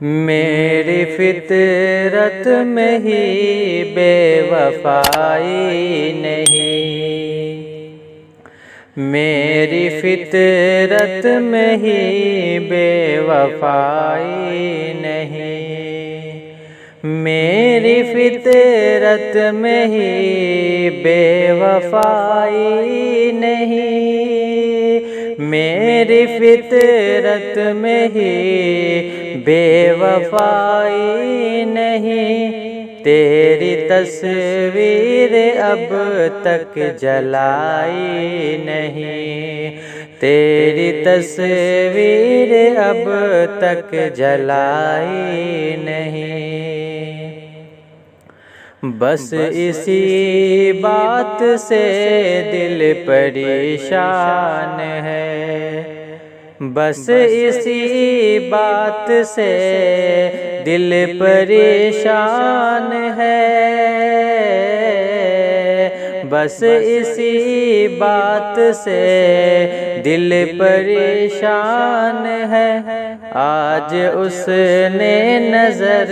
میری فطرت میں ہی بے وفائی نہیں، میری فطرت میں ہی بے وفائی نہیں، میری فطرت میں ہی بے وفائی نہیں، میری فطرت میں ہی بے وفائی نہیں، تیری تصویر اب تک جلائی نہیں، تیری تصویر اب تک جلائی نہیں، بس اسی بات سے دل پریشان ہے، بس اسی بات سے دل پریشان ہے، بس اسی بات سے دل پریشان ہے، آج اس نے نظر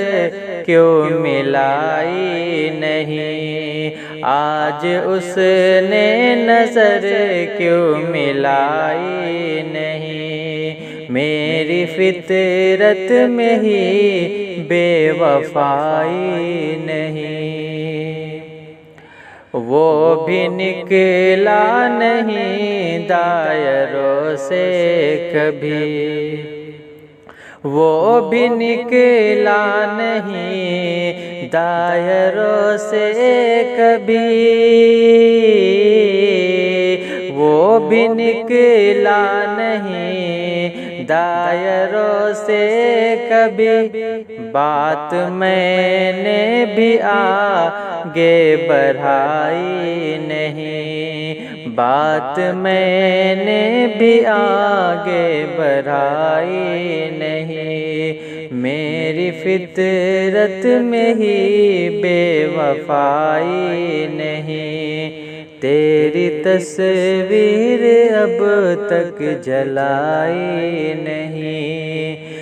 کیوں ملائی نہیں، آج اس نے نظر کیوں ملائی نہیں، میری فطرت میں ہی بے وفائی نہیں، وہ بھی نکلا نہیں دائروں سے کبھی، وہ بھی نکلا نہیں دائروں سے کبھی، وہ بھی نکلا نہیں دائروں سے کبھی، بات میں نے بھی آگے بڑھائی نہیں، بات میں نے بھی آگے بڑھائی نہیں، میری فطرت میں ہی بے وفائی نہیں، تیری تصویر اب تک جلائی نہیں،